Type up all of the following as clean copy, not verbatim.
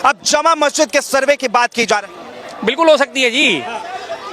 अब जमा मस्जिद के सर्वे की बात की जा रही है। बिल्कुल हो सकती है जी।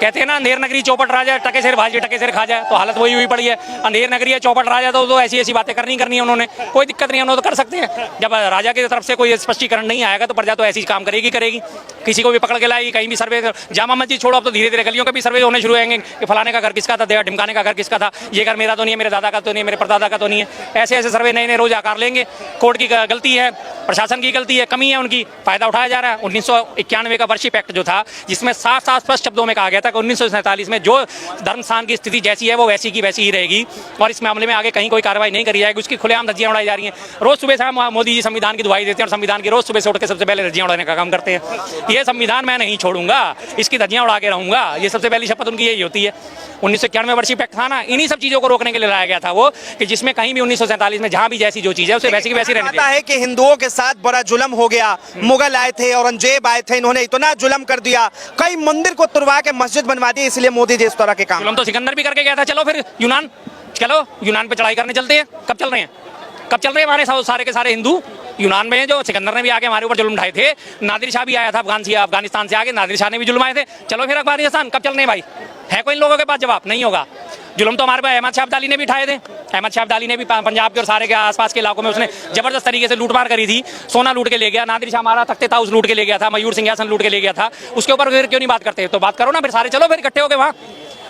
कहते हैं ना, अंधेर नगरी चौपट राजा, टके सिर भाजी टके सिर खा जाए, तो हालत वही हुई पड़ी है। अंधेर नगरी है, चौपट राजा, तो ऐसी ऐसी बातें करनी है उन्होंने, कोई दिक्कत नहीं है, उन्होंने तो कर सकते हैं। जब राजा की तरफ से कोई स्पष्टीकरण नहीं आएगा तो प्रजा तो ऐसी काम करेगी। किसी को भी पकड़ के लाएगी, कहीं भी सर्वे, जामा मस्जिद छोड़ो, अब तो धीरे धीरे गलियों के भी सर्वे होने शुरू होंगे कि फलाने का घर किसका था, ढिमकाने का घर किसका था, ये घर मेरा तो नहीं है, मेरे दादा का तो नहीं है, मेरे परदादा का तो नहीं है। ऐसे ऐसे सर्वे नए नए रोज आकार लेंगे। कोर्ट की गलती है, प्रशासन की गलती है, कमी है उनकी, फायदा उठाया जा रहा है। 1991 का वर्शिप एक्ट जो था, जिसमें साफ साफ स्पष्ट शब्दों में कहा गया था कि 1947 में जो धर्म स्थान की स्थिति जैसी है वो वैसी की वैसी ही रहेगी और इस मामले में आगे कहीं कोई कार्रवाई नहीं करी जाएगी। उसकी खुलेआम धज्जियां उड़ाई जा रही हैं। रोज सुबह शाम मोदी जी संविधान की दुहाई देते हैं और संविधान की रोज सुबह से उठ के सबसे पहले धज्जियां उड़ाने का काम करते हैं। ये संविधान मैं नहीं छोड़ूंगा, इसकी धज्जियां उड़ा के रहूंगा, ये सबसे पहली शपथ उनकी यही होती है। 1991 वर्शिप एक्ट था ना, इन्हीं सब चीजों को रोकने के लिए लाया गया था वो, कि जिसमें कहीं भी 1947 में जहां भी जैसी जो चीज है उसे वैसी की वैसी रहने है कि हिंदुओं के साथ बड़ा जुल्म हो गया। मुगल आए थे, औरंगजेब आए थे, इन्होंने इतना जुल्म कर दिया, कई मंदिर को तुड़वा के मस्जिद बनवा दी, इसलिए मोदी जी इस तरह के काम। जुल्म तो सिकंदर भी करके गया था। चलो फिर यूनान, चलो यूनान पे चढ़ाई करने चलते हैं। कब चल रहे हैं हमारे सारे के सारे हिंदू यूनान में, जो सिकंदर ने भी आके हमारे ऊपर जुल्म ढाए थे। नादिर शाह भी आया था अफगानिस्तान से आगे, नादिर शाह ने भी जुल्म आए थे। चलो फिर अफगानिस्तान कब चल रहे हैं भाई? है कोई इन लोगों के पास जवाब? नहीं होगा। जुल्म तो हमारे पास अहमद शाह अब्दाली ने भी उठाए थे। अहमद शाह अब्दाली ने भी पंजाब के और सारे के आसपास के इलाकों में उसने जबरदस्त तरीके से लूटमार करी थी। सोना लूट के ले गया, नादिर शाह हमारा तख्ते था उस लूट के ले गया था, मयूर सिंहासन लूट के ले गया था। उसके ऊपर फिर क्यों नहीं बात करते? तो बात करो ना फिर सारे, चलो फिर इकट्ठे हो गए वहाँ।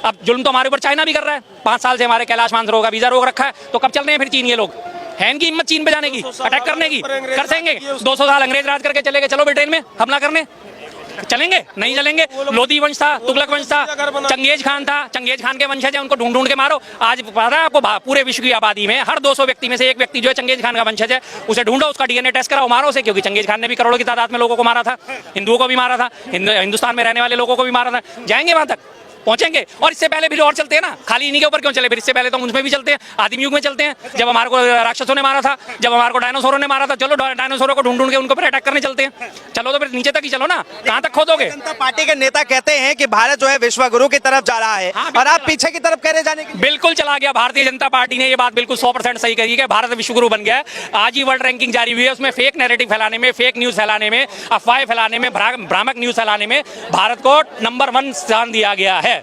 अब जुल्म तो हमारे ऊपर चाइना भी कर रहा है। 5 साल से हमारे कैलाश मानसरोवर का वीजा रोक रखा है, तो कब चल रहे हैं फिर चीन? ये लोग है इनकी हिम्मत चीन पे जाने की, अटैक करने की? कर देंगे। 200 साल अंग्रेज राज करके चले गए, चलो ब्रिटेन में हमला करने चलेंगे? नहीं चलेंगे। लोधी वंश था, तुगलक वंश था, चंगेज खान था, चंगेज खान के वंशज है, उनको ढूंढ ढूंढ के मारो। आज पता है आपको, पूरे विश्व की आबादी में हर 200 व्यक्ति में से एक व्यक्ति जो है चंगेज खान का वंशज है, उसे ढूंढो, उसका डीएनए टेस्ट कराओ, मारो उसे, क्योंकि चंगेज खान ने भी करोड़ों की तादाद में लोगों को मारा था, हिंदुओं को भी मारा था, हिंदुस्तान में रहने वाले लोगों को भी मारा था। जाएंगे वहां तक, पहुंचेंगे। और इससे पहले भी और चलते हैं ना, खाली इन्हीं के ऊपर क्यों चले? फिर इससे पहले तो उसमें भी चलते हैं, आदिम युग में चलते हैं, जब हमारे को राक्षसों ने मारा था, जब हमारे को डायनासोरों ने मारा था। चलो डायनासोरों को ढूंढ ढूंढ के उनको पर अटैक करने चलते हैं। चलो तो फिर नीचे तक ही चलो ना, कहां तक खोदोगे? जनता पार्टी के नेता कहते हैं कि भारत जो है विश्व गुरु की तरफ जा रहा है, और आप पीछे की तरफ कह रहे जाने की। बिल्कुल चला गया। भारतीय जनता पार्टी ने ये बात बिल्कुल 100% सही कही है, भारत विश्व गुरु बन गया है। आज ही वर्ल्ड रैंकिंग जारी हुई है, उसमें फेक नैरेटिव फैलाने में, फेक न्यूज फैलाने में, अफवाहें फैलाने में, भ्रामक न्यूज फैलाने में भारत को नंबर 1 स्थान दिया गया है।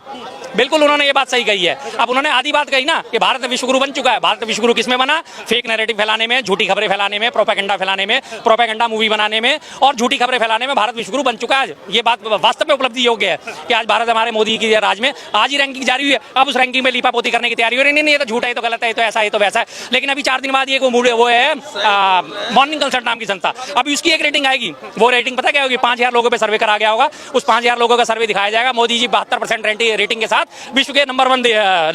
बिल्कुल उन्होंने ये बात सही कही है। अब उन्होंने आधी बात कही ना कि भारत विश्वगुरु बन चुका है। भारत विश्वगुरु किसमें बना? फेक नैरेटिव फैलाने में, झूठी खबरें फैलाने में, प्रोपेगेंडा फैलाने में, प्रोपेगेंडा मूवी बनाने में और झूठी खबरें फैलाने में भारत विश्वगुरु बन चुका है। ये बात वास्तव में उपलब्धि योग्य है कि आज भारत हमारे मोदी की राज में आज ही रैंकिंग जारी हुई है। अब उस रैंकिंग में लीपापोती करने की तैयारी हो रही नहीं, ये तो झूठा है, तो गलत है, तो ऐसा है, तो वैसा है। लेकिन अभी 4 दिन बाद ये वो है मॉर्निंग कंसल्ट नाम की संस्था, अभी उसकी एक रेटिंग आएगी। वो रेटिंग पता क्या होगी? 5000 लोगों पर सर्वे करा गया होगा, उस 5000 लोगों का सर्वे दिखाया जाएगा। मोदी जी 72% रेटिंग के साथ विश्व के नंबर 1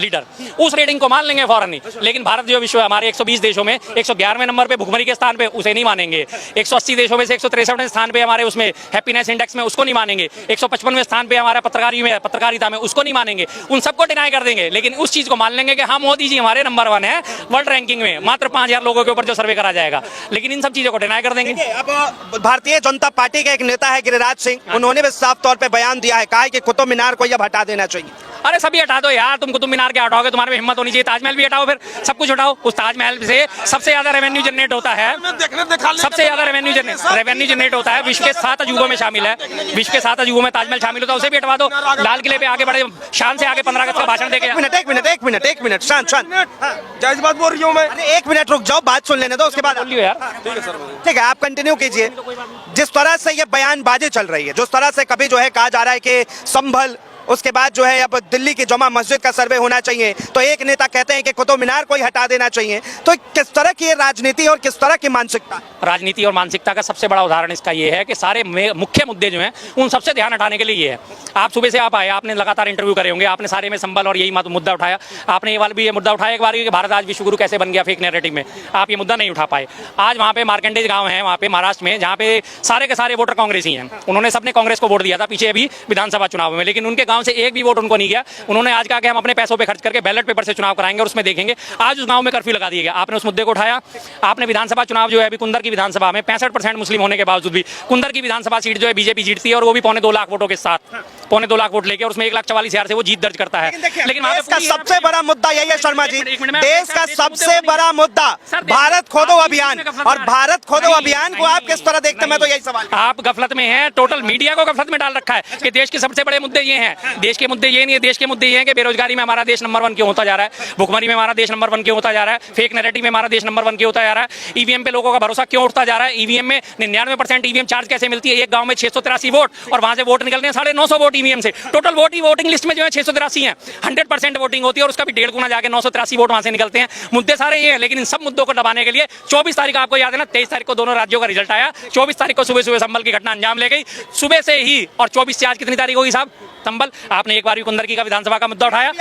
लीडर, उस रेटिंग को मान लेंगे फौरन ही। लेकिन भारत जो विश्व हमारे 120 देशों में 111वें नंबर पे भुखमरी के स्थान पे, उसे नहीं मानेंगे। 180 देशों में से 163वें स्थान पे हमारे उसमें हैप्पीनेस इंडेक्स में, उसको नहीं मानेंगे। 155वें स्थान पे हमारा पत्रकारिता में, उसको नहीं मानेंगे। उन सबको डिनाई कर देंगे, लेकिन उस चीज को मान लेंगे कि हाँ मोदी जी हमारे नंबर 1 है वर्ल्ड रैंकिंग में, मात्र 5000 लोगों के ऊपर जो सर्वे करा जाएगा। लेकिन इन सब चीजों को डिनाई कर देंगे। अब भारतीय जनता पार्टी के एक नेता है गिरिराज सिंह, उन्होंने भी साफ तौर पर बयान दिया है, कहा है कि कुतुब मीनार को अब हटा देना चाहिए। अरे सभी हटा दो यार, तुम कुतुब मीनार क्या हटाओगे? तुम्हारे में हिम्मत होनी चाहिए। ताजमहल भी हटाओ, फिर सब कुछ हटाओ। उस ताजमहल से सबसे ज्यादा रेवेन्यू जनरेट होता है, सबसे ज्यादा रेवेन्यू जनरेट होता है, विश्व के 7 अजूबों में शामिल है। विश्व के 7 अजूबों में ताजमहल शामिल होता है, उसे भी हटवा दो। लाल किले पे आगे बड़े शान से आगे 15 अगस्त का भाषण देके। एक मिनट शांत जायज बात बोल रही हूँ मैं। एक मिनट रुक जाओ, बात सुन लेने दो, उसके बाद बोलियो यार। ठीक है, आप कंटिन्यू कीजिए। जिस तरह से ये बयानबाजी चल रही है, जिस तरह से कभी जो है कहा जा रहा है कि संभल, उसके बाद जो है अब दिल्ली की जमा मस्जिद का सर्वे होना चाहिए, तो एक नेता कहते हैं कि कुतुब मीनार को ही हटा देना चाहिए। तो किस तरह की ये राजनीति और किस तरह की मानसिकता? राजनीति और मानसिकता का सबसे बड़ा उदाहरण इसका ये है कि सारे मुख्य मुद्दे जो हैं उन सबसे ध्यान हटाने के लिए ये है। आप सुबह से आप आए, आपने लगातार इंटरव्यू करे होंगे, आपने सारे में संबल और यही मुद्दा उठाया। आपने ये वाला भी ये मुद्दा उठाया एक बार कि भारत आज विश्वगुरु कैसे बन गया फेक नैरेटिव में, आप ये मुद्दा नहीं उठा पाए। आज वहाँ पे मार्कंडेज गाँव है, वहाँ पे महाराष्ट्र में, जहाँ पे सारे के सारे वोटर कांग्रेस ही हैं। उन्होंने सबने कांग्रेस को वोट दिया था पीछे अभी विधानसभा चुनाव में, लेकिन उनके गाँव से एक भी वोट उनको नहीं गया। उन्होंने आज कहा कि हम अपने पैसों पे खर्च करके बैलेट पेपर से चुनाव कराएंगे और उसमें देखेंगे। आज उस गांव में कर्फ्यू लगा दिया गया। आपने उस मुद्दे को उठाया। आपने विधानसभा चुनाव जो है अभी कुंदर की विधानसभा में 65% मुस्लिम होने के बावजूद भी कुंदर की विधानसभा सीट जो है बीजेपी जीतती है, और वो भी 2.25 लाख वोटों के साथ। पौने 2 लाख वोट लेके और उसमें 1,44,000 से वो जीत दर्ज करता है। लेकिन वहाँ पे देश का पूरी सबसे आपकी- बड़ा मुद्दा यही है शर्मा जी, एक मिनट में देश का देश के सबसे मुद्दे बड़ा मुद्दा सर, देश- भारत खोदो आप अभियान, बीच में और गफलत भारत खोदो नहीं, अभियान को नहीं, आप किस तरह देखते हैं, मैं तो यही सवाल। आप गफलत में हैं, टोटल मीडिया को गफलत में डाल रखा है कि देश के सबसे बड़े मुद्दे ये हैं। देश के मुद्दे ये नहीं है, देश के मुद्दे ये हैं कि बेरोजगारी में हमारा देश नंबर 1 क्यों होता जा रहा है, भुखमरी में हमारा देश नंबर 1 क्यों होता जा रहा है, फेक नैरेटिव में हमारा देश नंबर 1 क्यों होता जा रहा है, ईवीएम पे लोगों का भरोसा क्यों उठता जा रहा है, ईवीएम में 99% ईवीएम चार्ज कैसे मिलती है, एक गांव में 683 वोट और वहां से वोट निकलते हैं 950 वोट ईवीएम से, टोटल वोट ही वोटिंग लिस्ट में जो है 683 है, 100% वोटिंग होती है और उसका भी 1.5 गुना जाके 983 वोट वहां से निकलते हैं। मुद्दे सारे ये हैं, लेकिन इन सब मुद्दों को दबाने के लिए 24 तारीख आपको याद है ना, 23 तारीख को दोनों राज्यों का रिजल्ट आया, 24 तारीख को सुबह सुबह संभल की घटना अंजाम ले गई, सुबह से ही, और 24 से आज कितनी तारीख होगी साहब, संभल, आपने एक बार भी कुंदरकी का विधानसभा का मुद्दा उठाया।